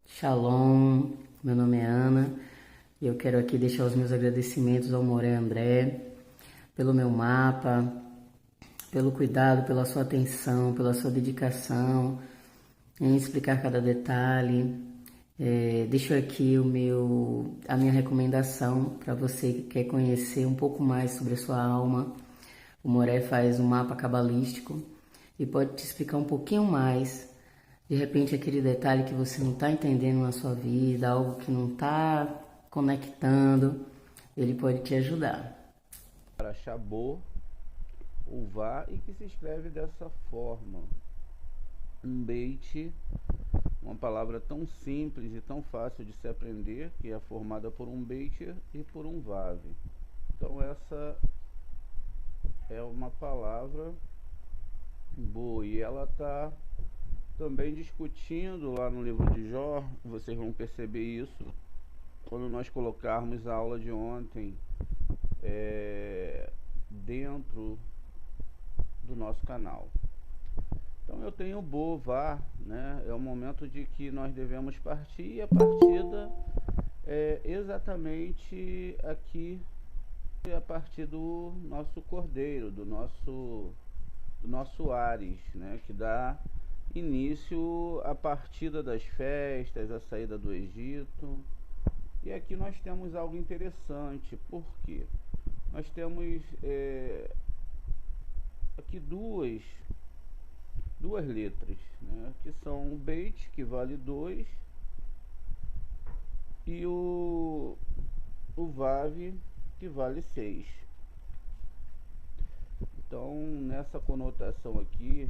Shalom, meu nome é Ana e eu quero aqui deixar os meus agradecimentos ao Moré André pelo meu mapa, pelo cuidado, pela sua atenção, pela sua dedicação em explicar cada detalhe. Deixo aqui a minha recomendação para você que quer conhecer um pouco mais sobre a sua alma. O Moré faz um mapa cabalístico e pode te explicar um pouquinho mais. De repente, aquele detalhe que você não está entendendo na sua vida, algo que não está conectando, ele pode te ajudar. Para Chabô, Uvá, e que se escreve dessa forma. Um beit, uma palavra tão simples e tão fácil de se aprender, que é formada por um beit e por um vav. Então essa é uma palavra boa e ela está também discutindo lá no livro de Jó. Vocês vão perceber isso quando nós colocarmos a aula de ontem dentro do nosso canal. Então eu tenho Bová, né? É o momento de que nós devemos partir, e a partida é exatamente aqui, a partir do nosso cordeiro, do nosso Ares, né? Que dá início à partida das festas, a saída do Egito. E aqui nós temos algo interessante, porque nós temos aqui duas letras, né, que são o beit, que vale 2, e o vav, que vale 6. Então, nessa conotação aqui,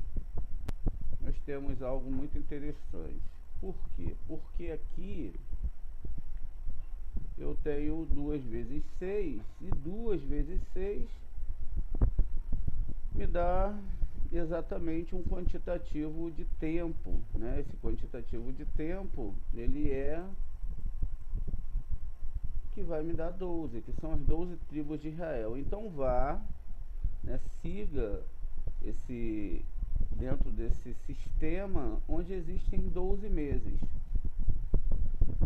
nós temos algo muito interessante. Por quê? Porque aqui eu tenho 2 vezes 6, e 2 vezes 6 me dá exatamente um quantitativo de tempo, né? Esse quantitativo de tempo, ele que vai me dar 12, que são as 12 tribos de Israel. Então vá, né, siga dentro desse sistema onde existem 12 meses.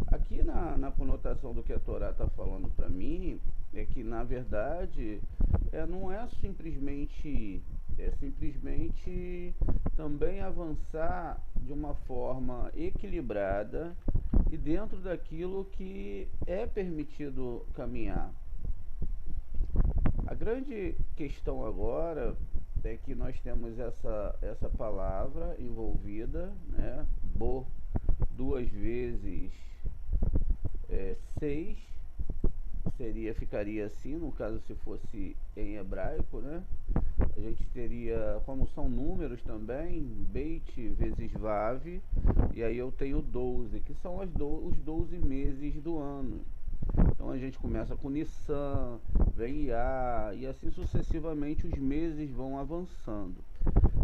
Aqui na conotação do que a Torá está falando para mim, é que na verdade não é simplesmente ir, é simplesmente também avançar de uma forma equilibrada e dentro daquilo que é permitido caminhar. A grande questão agora é que nós temos essa palavra envolvida, né? Bo, 2 vezes 6, ficaria assim, no caso se fosse em hebraico, né? A gente teria, como são números também, beit vezes vav, e aí eu tenho 12, que são os 12 meses do ano. Então a gente começa com Nissan, vem Iá, e assim sucessivamente os meses vão avançando.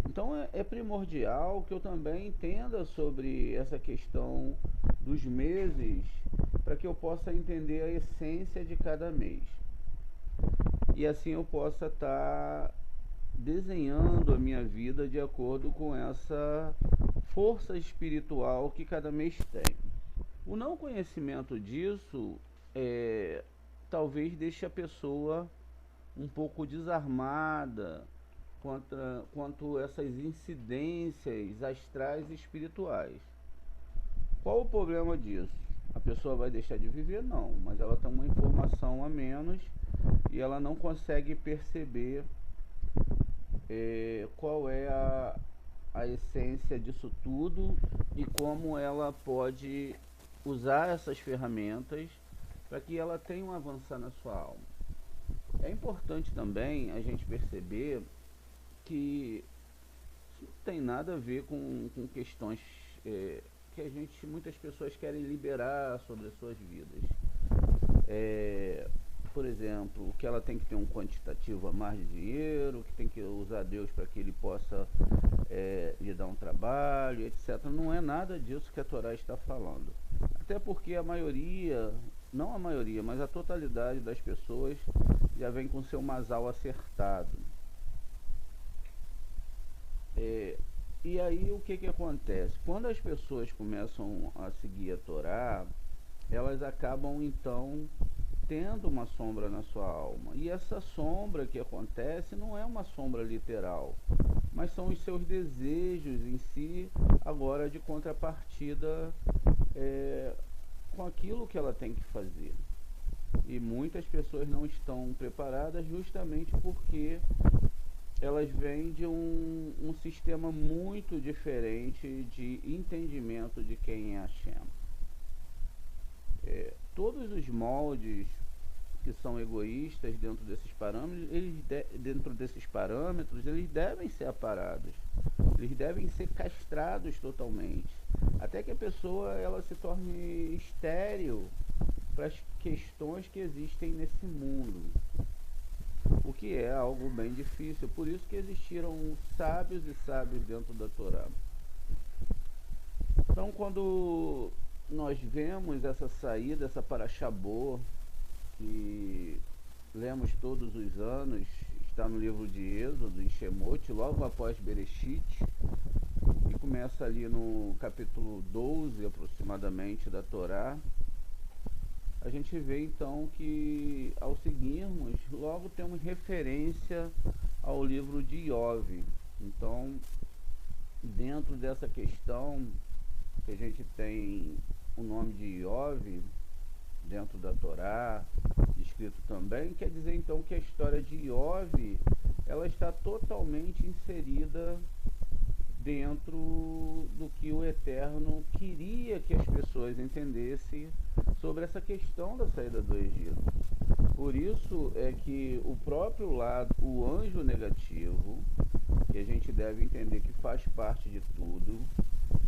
Então é primordial que eu também entenda sobre essa questão dos meses, para que eu possa entender a essência de cada mês. E assim eu possa estar desenhando a minha vida de acordo com essa força espiritual que cada mês tem. O não conhecimento disso talvez deixe a pessoa um pouco desarmada quanto essas incidências astrais e espirituais. Qual o problema disso? A pessoa vai deixar de viver? Não, mas ela tem uma informação a menos e ela não consegue perceber qual é a essência disso tudo e como ela pode usar essas ferramentas para que ela tenha um avançar na sua alma. É importante também a gente perceber que isso não tem nada a ver com questões que muitas pessoas querem liberar sobre as suas vidas. Por exemplo, que ela tem que ter um quantitativo a mais de dinheiro, que tem que usar Deus para que ele possa lhe dar um trabalho, etc. Não é nada disso que a Torá está falando. Até porque a maioria, não a maioria, mas a totalidade das pessoas já vem com seu masal acertado. E aí o que acontece? Quando as pessoas começam a seguir a Torá, elas acabam então tendo uma sombra na sua alma. E essa sombra que acontece não é uma sombra literal, mas são os seus desejos em si, agora de contrapartida com aquilo que ela tem que fazer. E muitas pessoas não estão preparadas justamente porque elas vêm de um sistema muito diferente de entendimento de quem é Hashem. Todos os moldes que são egoístas dentro desses parâmetros, eles devem ser aparados, eles devem ser castrados totalmente, até que a pessoa ela se torne estéril para as questões que existem nesse mundo, o que é algo bem difícil. Por isso que existiram sábios e sábios dentro da Torá. Então, quando nós vemos essa saída, essa Parashá Bo, que lemos todos os anos, está no livro de Êxodo, em Shemot, logo após Bereshit, e começa ali no capítulo 12 aproximadamente da Torá, a gente vê então que ao seguirmos, logo temos referência ao livro de Iov. Então, dentro dessa questão que a gente tem o nome de Iov dentro da Torá, escrito também, quer dizer então que a história de Iov, ela está totalmente inserida dentro do que o Eterno queria que as pessoas entendessem sobre essa questão da saída do Egito. Por isso é que o próprio lado, o anjo negativo, que a gente deve entender que faz parte de tudo,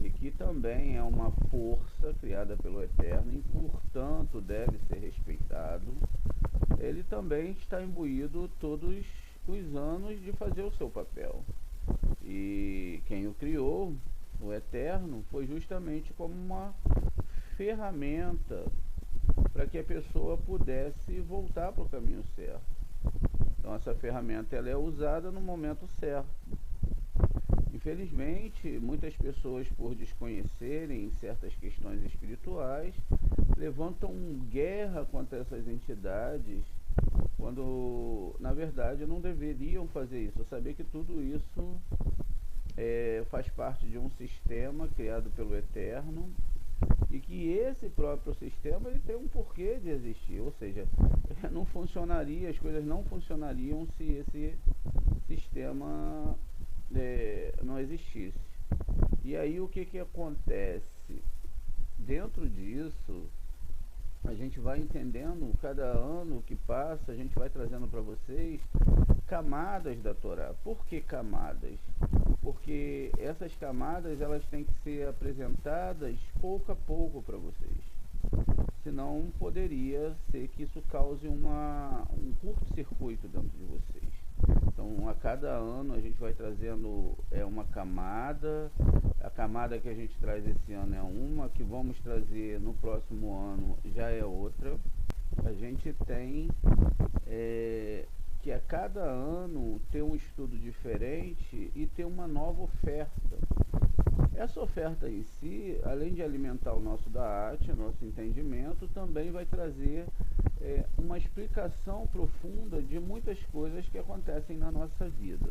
e que também é uma força criada pelo Eterno e, portanto, deve ser respeitado, ele também está imbuído todos os anos de fazer o seu papel. E quem o criou, o Eterno, foi justamente como uma ferramenta para que a pessoa pudesse voltar para o caminho certo. Então essa ferramenta ela é usada no momento certo. Infelizmente, muitas pessoas, por desconhecerem certas questões espirituais, levantam guerra contra essas entidades, quando na verdade não deveriam fazer isso. Saber que tudo isso faz parte de um sistema criado pelo Eterno, e que esse próprio sistema ele tem um porquê de existir, ou seja, não funcionaria, as coisas não funcionariam se esse sistema não existisse. E aí o que acontece? Dentro disso, a gente vai entendendo, cada ano que passa, a gente vai trazendo para vocês camadas da Torá. Por que camadas? Porque essas camadas elas têm que ser apresentadas pouco a pouco para vocês. Senão poderia ser que isso cause um curto-circuito dentro de vocês. Então a cada ano a gente vai trazendo uma camada. A camada que a gente traz esse ano é uma, que vamos trazer no próximo ano já é outra. A gente tem que a cada ano ter um estudo diferente e ter uma nova oferta. Essa oferta em si, além de alimentar o nosso da'at, nosso entendimento, também vai trazer uma explicação profunda de muitas coisas que acontecem na nossa vida.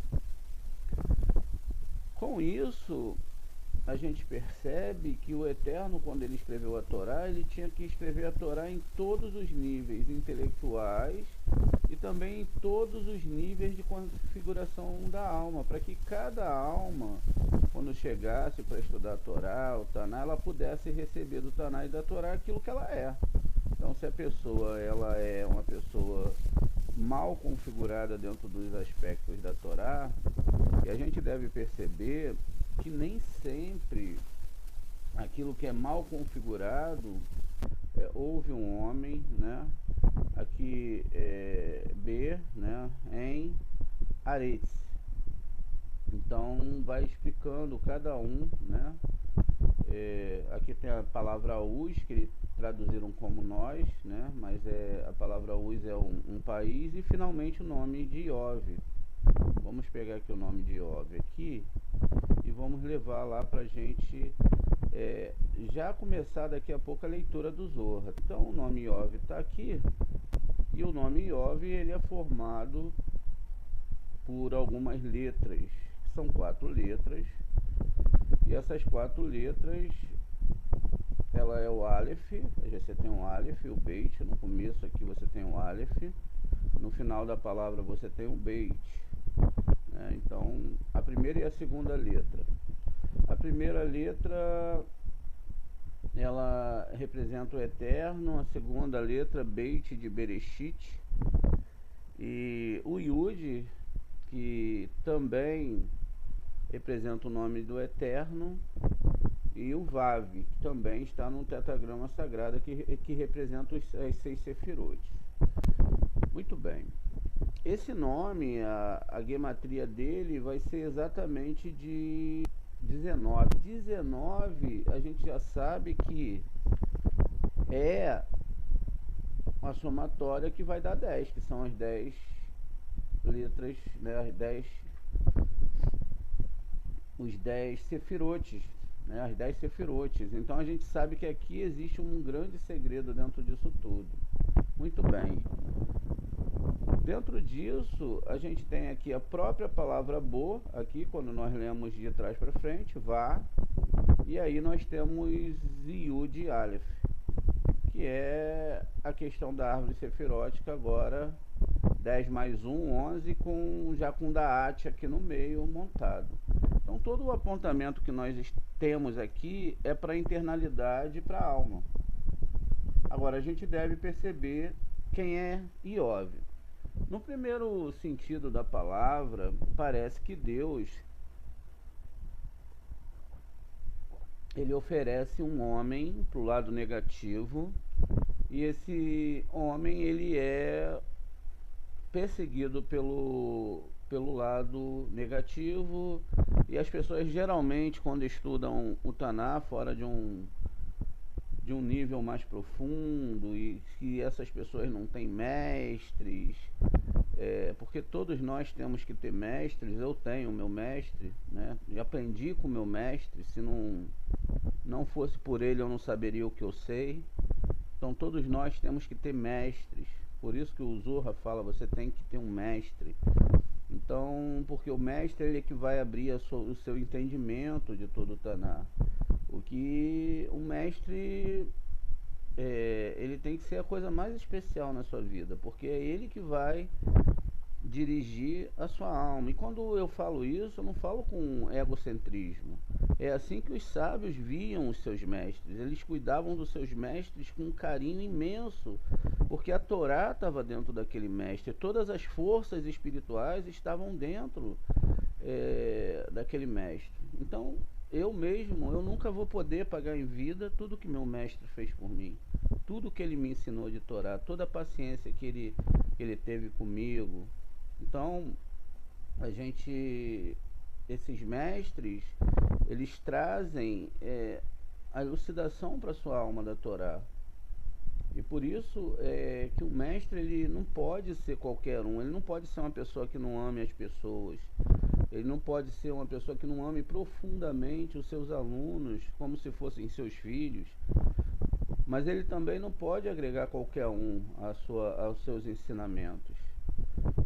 Com isso, a gente percebe que o Eterno, quando ele escreveu a Torá, ele tinha que escrever a Torá em todos os níveis intelectuais e também em todos os níveis de configuração da alma, para que cada alma, quando chegasse para estudar a Torá, o Taná, ela pudesse receber do Taná e da Torá aquilo que ela é. Então, se a pessoa ela é uma pessoa mal configurada dentro dos aspectos da Torá, e a gente deve perceber que nem sempre aquilo que é mal configurado, houve um homem, né, aqui B, né, em Aretz. Então vai explicando cada um, né. Aqui tem a palavra Uz, que eles traduziram como nós, né, mas a palavra Uz é um país, e finalmente o nome de Iov. Vamos pegar aqui o nome de Iov aqui e vamos levar lá para a gente já começar daqui a pouco a leitura do Zohar. Então o nome Iov está aqui, e o nome Iov ele é formado por algumas letras, que são 4 letras, e essas 4 letras, ela é o Aleph, você tem um Aleph, o Beit, no começo aqui você tem um Aleph, no final da palavra você tem um Beit, né? Então a primeira e a segunda letra. A primeira letra ela representa o eterno, a segunda letra Beit de Bereshit, e o Yud, que também representa o nome do eterno, e o Vav, que também está no tetragrama sagrado, que representa as 6 sefirot. Muito bem. Esse nome, a gematria dele vai ser exatamente de 19. 19 a gente já sabe que é uma somatória que vai dar 10, que são as 10 letras, né, os 10 sefirotes, né, as 10 sefirotes. Então a gente sabe que aqui existe um grande segredo dentro disso tudo. Muito bem. Dentro disso, a gente tem aqui a própria palavra bo, aqui quando nós lemos de trás para frente, vá, e aí nós temos Yud e Aleph, que é a questão da árvore sefirótica agora, 10 mais 1, 11, já com Daat aqui no meio montado. Então todo o apontamento que nós temos aqui é para a internalidade, para a alma. Agora a gente deve perceber quem é Iov. No primeiro sentido da palavra, parece que Deus ele oferece um homem para o lado negativo, e esse homem ele é perseguido pelo lado negativo, e as pessoas geralmente quando estudam o Taná fora de um nível mais profundo, e se essas pessoas não têm mestres, porque todos nós temos que ter mestres. Eu tenho o meu mestre, né? Eu aprendi com o meu mestre, se não fosse por ele eu não saberia o que eu sei. Então todos nós temos que ter mestres, por isso que o Zohar fala, você tem que ter um mestre. Então, porque o mestre ele é que vai abrir o seu entendimento de todo o Taná. O que o mestre ele tem que ser a coisa mais especial na sua vida, porque é ele que vai dirigir a sua alma. E quando eu falo isso, eu não falo com egocentrismo. É assim que os sábios viam os seus mestres. Eles cuidavam dos seus mestres com um carinho imenso, porque a Torá estava dentro daquele mestre, todas as forças espirituais estavam dentro daquele mestre. Então eu nunca vou poder pagar em vida tudo que meu mestre fez por mim, tudo que ele me ensinou de Torá, toda a paciência que ele teve comigo. Então esses mestres, eles trazem a elucidação para a sua alma da Torá. E por isso que o mestre ele não pode ser qualquer um, ele não pode ser uma pessoa que não ame as pessoas, ele não pode ser uma pessoa que não ame profundamente os seus alunos como se fossem seus filhos, mas ele também não pode agregar qualquer um aos seus ensinamentos,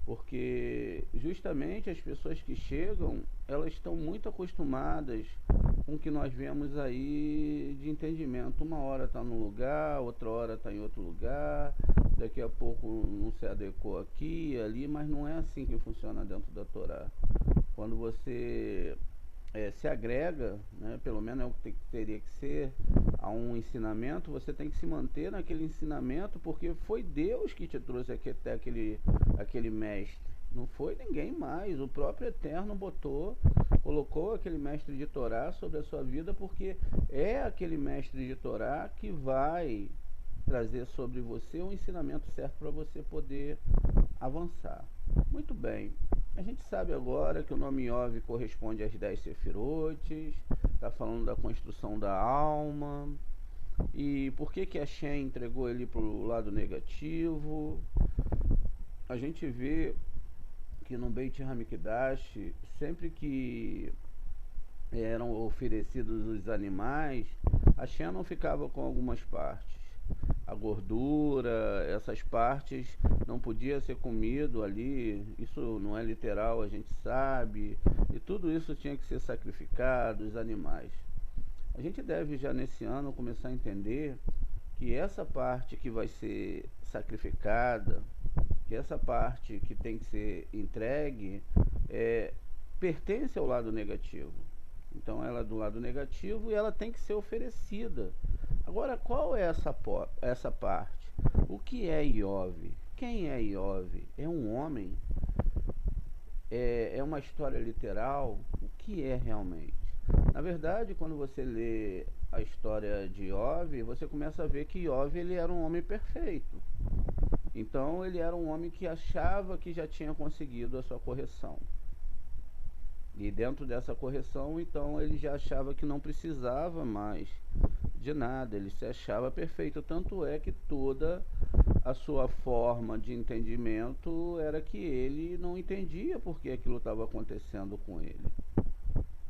porque justamente as pessoas que chegam, elas estão muito acostumadas com o que nós vemos aí de entendimento. Uma hora está num lugar, outra hora está em outro lugar, daqui a pouco não se adequou aqui e ali, mas não é assim que funciona dentro da Torá. Quando você se agrega, né, pelo menos é o que teria que ser, a um ensinamento, você tem que se manter naquele ensinamento, porque foi Deus que te trouxe até aquele mestre, não foi ninguém mais. O próprio Eterno colocou aquele mestre de Torá sobre a sua vida, porque é aquele mestre de Torá que vai trazer sobre você o ensinamento certo para você poder avançar. Muito bem, a gente sabe agora que o nome Iov corresponde às 10 sefirotes, está falando da construção da alma. E por que Hashem entregou ele para o lado negativo? A gente vê que no Beit HaMikdash, sempre que eram oferecidos os animais, a Shem não ficava com algumas partes. A gordura, essas partes não podia ser comido ali, isso não é literal, a gente sabe, e tudo isso tinha que ser sacrificado, os animais. A gente deve já nesse ano começar a entender que essa parte que vai ser sacrificada, que essa parte que tem que ser entregue, é, pertence ao lado negativo. Então ela é do lado negativo e ela tem que ser oferecida. Agora, qual é essa parte? O que é Iov? Quem é Iov? É um homem? É uma história literal? O que é realmente? Na verdade, quando você lê a história de Iov, você começa a ver que Iov ele era um homem perfeito. Então ele era um homem que achava que já tinha conseguido a sua correção. E dentro dessa correção, então, ele já achava que não precisava mais de nada, ele se achava perfeito. Tanto é que toda a sua forma de entendimento era que ele não entendia por que aquilo estava acontecendo com ele.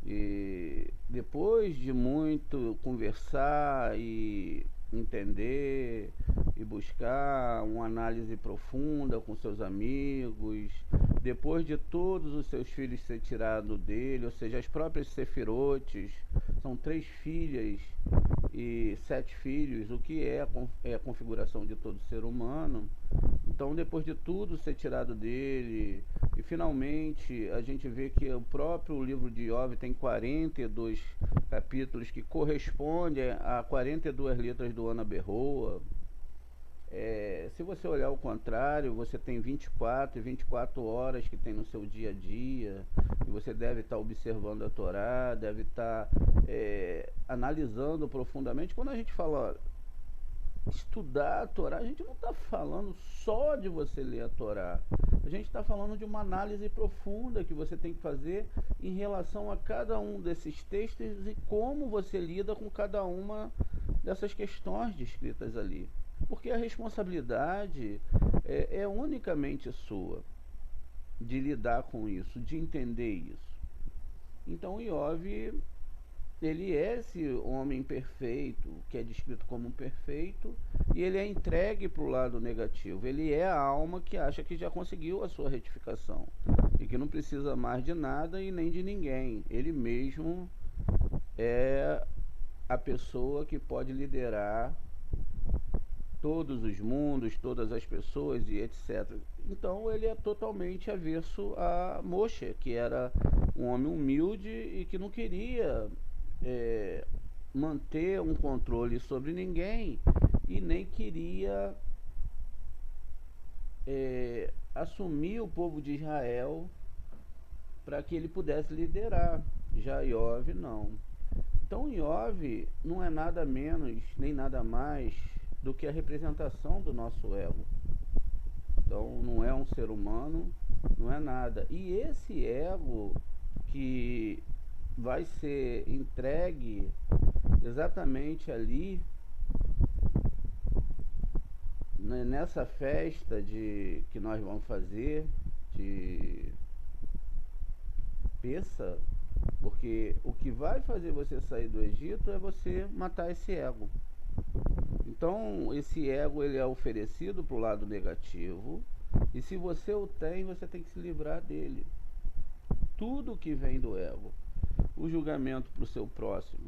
E depois de muito conversar e entender e buscar uma análise profunda com seus amigos, depois de todos os seus filhos ser tirados dele, ou seja, as próprias sefirotes, são 3 filhas e 7 filhos, o que é a configuração de todo ser humano. Então, depois de tudo ser tirado dele, e finalmente a gente vê que o próprio livro de Iov tem 42 capítulos que correspondem a 42 letras do Ana Berroa. Se você olhar ao contrário, você tem 24 horas que tem no seu dia a dia, e você deve estar observando a Torá, deve estar analisando profundamente. Quando a gente fala estudar a Torá, a gente não está falando só de você ler a Torá, a gente está falando de uma análise profunda que você tem que fazer em relação a cada um desses textos e como você lida com cada uma dessas questões descritas ali. Porque a responsabilidade é unicamente sua de lidar com isso, de entender isso. Então Iov, ele é esse homem perfeito, que é descrito como um perfeito, e ele é entregue para o lado negativo. Ele é a alma que acha que já conseguiu a sua retificação e que não precisa mais de nada e nem de ninguém. Ele mesmo é a pessoa que pode liderar todos os mundos, todas as pessoas e etc. Então ele é totalmente avesso a Moshe, que era um homem humilde e que não queria manter um controle sobre ninguém e nem queria assumir o povo de Israel para que ele pudesse liderar. Já Iov não. Então Iov não é nada menos nem nada mais do que a representação do nosso ego. Então não é um ser humano, não é nada. E esse ego que vai ser entregue exatamente ali, nessa festa que nós vamos fazer de Peça, porque o que vai fazer você sair do Egito é você matar esse ego. Então esse ego ele é oferecido para o lado negativo, e se você o tem, você tem que se livrar dele. Tudo que vem do ego, o julgamento para o seu próximo,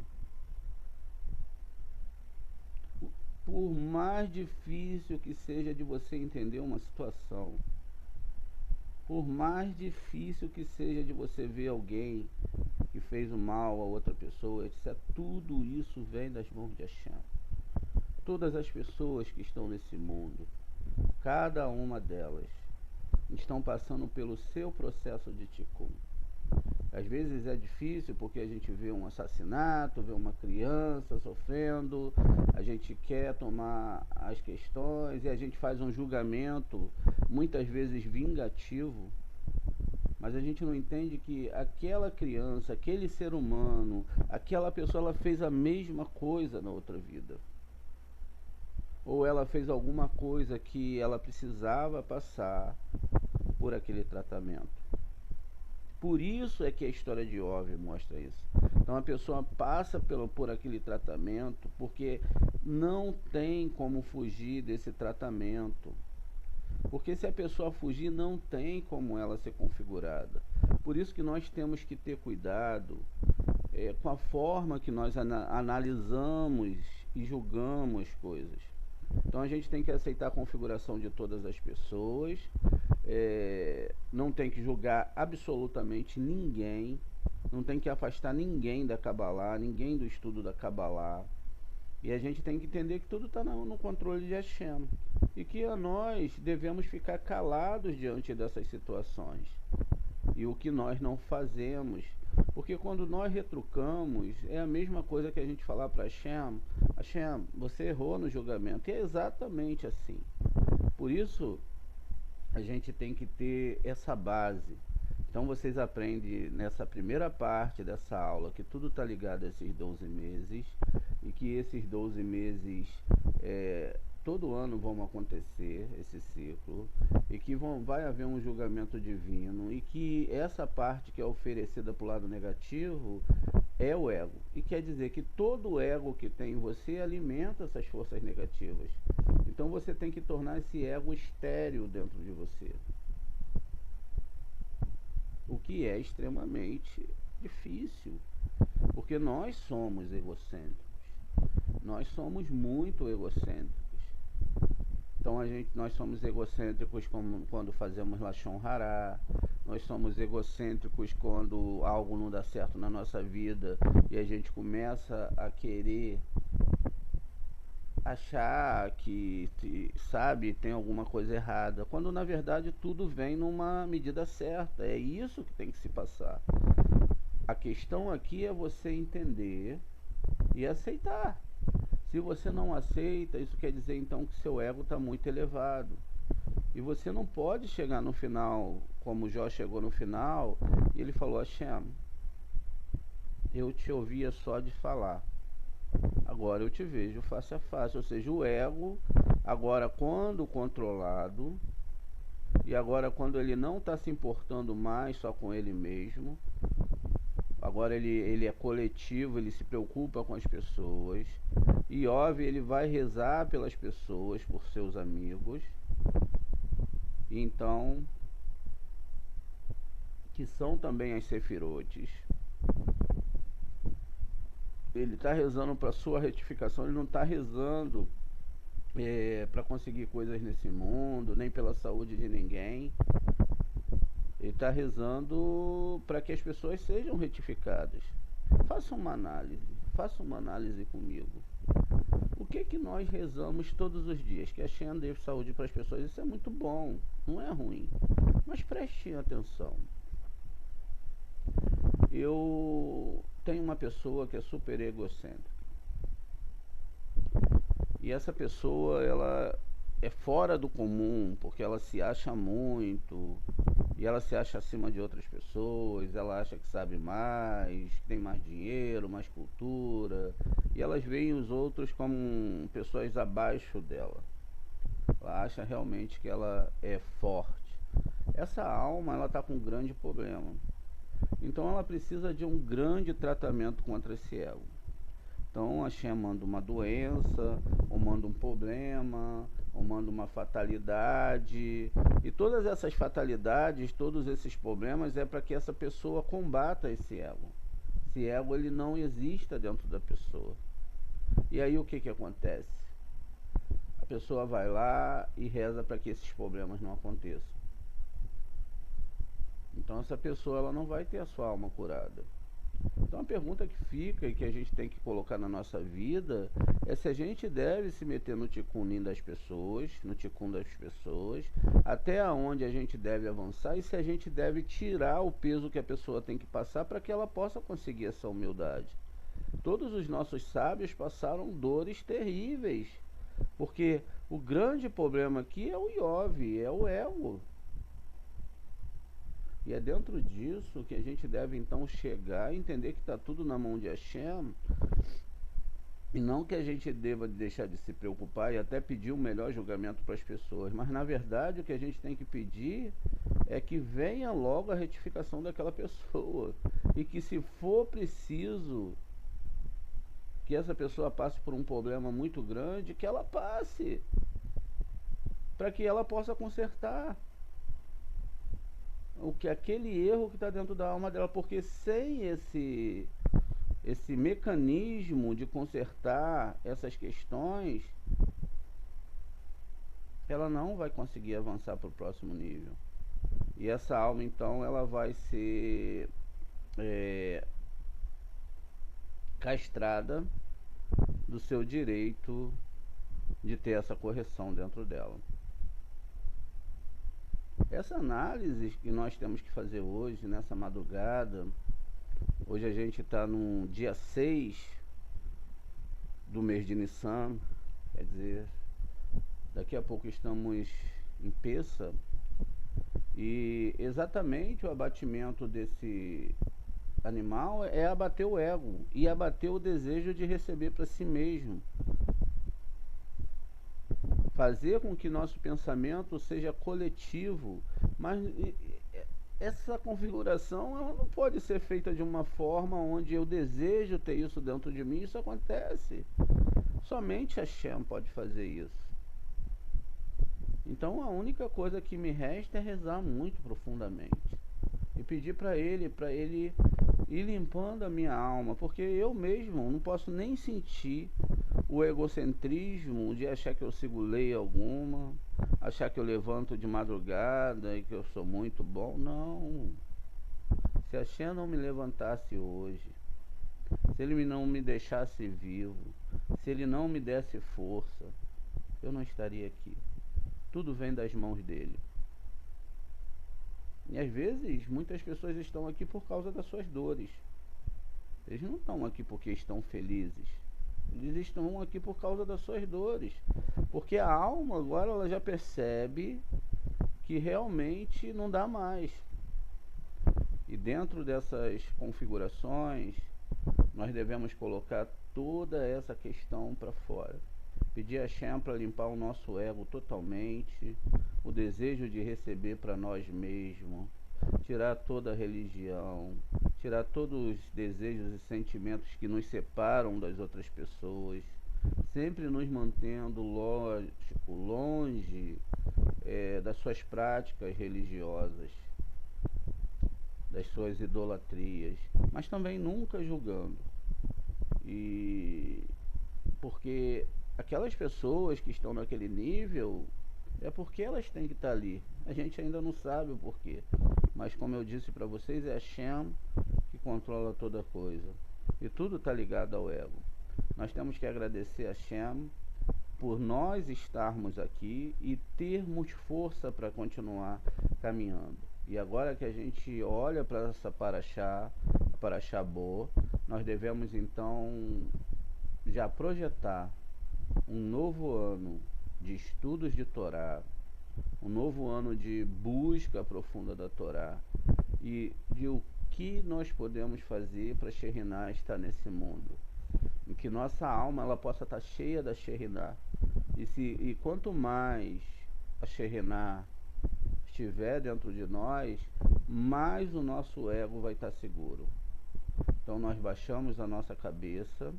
por mais difícil que seja de você entender uma situação, por mais difícil que seja de você ver alguém que fez o mal a outra pessoa, etc., tudo isso vem das mãos de Hashem. Todas as pessoas que estão nesse mundo, cada uma delas, estão passando pelo seu processo de tikkun. Às vezes é difícil porque a gente vê um assassinato, vê uma criança sofrendo, a gente quer tomar as questões e a gente faz um julgamento, muitas vezes vingativo, mas a gente não entende que aquela criança, aquele ser humano, aquela pessoa, ela fez a mesma coisa na outra vida. Ou ela fez alguma coisa que ela precisava passar por aquele tratamento. Por isso é que a história de Ove mostra isso. Então a pessoa passa por aquele tratamento porque não tem como fugir desse tratamento. Porque se a pessoa fugir, não tem como ela ser configurada. Por isso que nós temos que ter cuidado com a forma que nós analisamos e julgamos coisas. Então a gente tem que aceitar a configuração de todas as pessoas, não tem que julgar absolutamente ninguém, não tem que afastar ninguém da Kabbalah, ninguém do estudo da Kabbalah. E a gente tem que entender que tudo está no controle de Hashem. E que nós devemos ficar calados diante dessas situações. E o que nós não fazemos. Porque quando nós retrucamos, é a mesma coisa que a gente falar para Hashem: Hashem, você errou no julgamento. E é exatamente assim. Por isso, a gente tem que ter essa base. Então vocês aprendem nessa primeira parte dessa aula que tudo está ligado a esses 12 meses e que esses 12 meses todo ano vão acontecer esse ciclo e que vai haver um julgamento divino e que essa parte que é oferecida para o lado negativo é o ego. E quer dizer que todo ego que tem em você alimenta essas forças negativas. Então você tem que tornar esse ego estéril dentro de você. O que é extremamente difícil, porque nós somos egocêntricos, nós somos muito egocêntricos. Então nós somos egocêntricos quando fazemos Lashon Hará, nós somos egocêntricos quando algo não dá certo na nossa vida e a gente começa a querer achar que, sabe, tem alguma coisa errada, quando na verdade tudo vem numa medida certa. É isso que tem que se passar. A questão aqui é você entender e aceitar. Se você não aceita, isso quer dizer então que seu ego está muito elevado. E você não pode chegar no final, como Jó chegou no final, e ele falou: Hashem, eu te ouvia só de falar, agora eu te vejo face a face. Ou seja, o ego, agora quando controlado, e agora quando ele não está se importando mais só com ele mesmo, agora ele é coletivo, ele se preocupa com as pessoas. E óbvio, ele vai rezar pelas pessoas, por seus amigos. Então, que são também as sefirotes. Ele está rezando para sua retificação, ele não está rezando para conseguir coisas nesse mundo, nem pela saúde de ninguém. Ele está rezando para que as pessoas sejam retificadas. Faça uma análise comigo. O que nós rezamos todos os dias? Que a Hashem dê saúde para as pessoas. Isso é muito bom, não é ruim. Mas preste atenção. Eu tenho uma pessoa que é super egocêntrica. E essa pessoa, ela é fora do comum, porque ela se acha muito, e ela se acha acima de outras pessoas, ela acha que sabe mais, que tem mais dinheiro, mais cultura, e elas veem os outros como pessoas abaixo dela. Ela acha realmente que ela é forte. Essa alma, ela está com um grande problema. Então ela precisa de um grande tratamento contra esse ego. Então a Hashem manda uma doença, ou manda um problema, ou manda uma fatalidade. E todas essas fatalidades, todos esses problemas é para que essa pessoa combata esse ego. Esse ego, ele não exista dentro da pessoa. E aí o que acontece? A pessoa vai lá e reza para que esses problemas não aconteçam. Então essa pessoa, ela não vai ter a sua alma curada. Então a pergunta que fica e que a gente tem que colocar na nossa vida é se a gente deve se meter no tikkun das pessoas, no tikkun das pessoas, até onde a gente deve avançar, e se a gente deve tirar o peso que a pessoa tem que passar para que ela possa conseguir essa humildade. Todos os nossos sábios passaram dores terríveis, porque o grande problema aqui é o Iov, é o ego. E é dentro disso que a gente deve então chegar e entender que está tudo na mão de Hashem E não que a gente deva deixar de se preocupar e até pedir o melhor julgamento para as pessoas, mas na verdade o que a gente tem que pedir é que venha logo a retificação daquela pessoa. E que, se for preciso que essa pessoa passe por um problema muito grande, que ela passe, para que ela possa consertar o que aquele erro que está dentro da alma dela, porque sem esse mecanismo de consertar essas questões, ela não vai conseguir avançar para o próximo nível. E essa alma, então, ela vai ser castrada do seu direito de ter essa correção dentro dela. Essa análise que nós temos que fazer hoje, nessa madrugada, hoje a gente está no dia 6 do mês de Nissan, quer dizer, daqui a pouco estamos em Peça, e exatamente o abatimento desse animal é abater o ego e abater o desejo de receber para si mesmo. Fazer com que nosso pensamento seja coletivo, mas essa configuração ela não pode ser feita de uma forma onde eu desejo ter isso dentro de mim. Isso acontece. Somente a Shem pode fazer isso. Então a única coisa que me resta é rezar muito profundamente e pedir para ele ir limpando a minha alma, porque eu mesmo não posso nem sentir o egocentrismo de achar que eu sigo lei alguma, achar que eu levanto de madrugada e que eu sou muito bom. Não. Se a Shem não me levantasse hoje, se ele não me deixasse vivo, se ele não me desse força, eu não estaria aqui. Tudo vem das mãos dele. E às vezes muitas pessoas estão aqui por causa das suas dores. Eles não estão aqui porque estão felizes. Eles estão aqui por causa das suas dores. Porque a alma agora ela já percebe que realmente não dá mais. E dentro dessas configurações, nós devemos colocar toda essa questão para fora. Pedir a Shem para limpar o nosso ego totalmente, o desejo de receber para nós mesmos, tirar toda a religião, tirar todos os desejos e sentimentos que nos separam das outras pessoas, sempre nos mantendo, lógico, longe das suas práticas religiosas, das suas idolatrias, mas também nunca julgando. E porque aquelas pessoas que estão naquele nível é porque elas têm que estar ali. A gente ainda não sabe o porquê, mas como eu disse para vocês, é a Shem que controla toda coisa e tudo está ligado ao ego. Nós temos que agradecer a Shem por nós estarmos aqui e termos força para continuar caminhando. E agora que a gente olha para essa Parashá, a Parashá Bo, nós devemos então já projetar um novo ano de estudos de Torá, um novo ano de busca profunda da Torá e de o que nós podemos fazer para Shekhinah estar nesse mundo, em que nossa alma ela possa estar cheia da Shekhinah. E quanto mais a Shekhinah estiver dentro de nós, mais o nosso ego vai estar seguro. Então nós baixamos a nossa cabeça,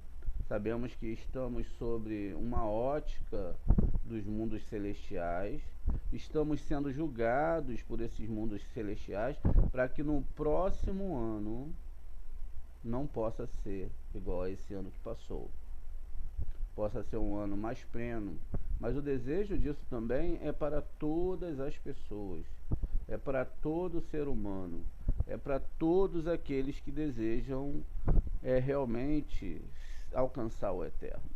sabemos que estamos sobre uma ótica dos mundos celestiais, estamos sendo julgados por esses mundos celestiais para que no próximo ano não possa ser igual a esse ano que passou. Possa ser um ano mais pleno, mas o desejo disso também é para todas as pessoas, é para todo ser humano, é para todos aqueles que desejam realmente alcançar o eterno.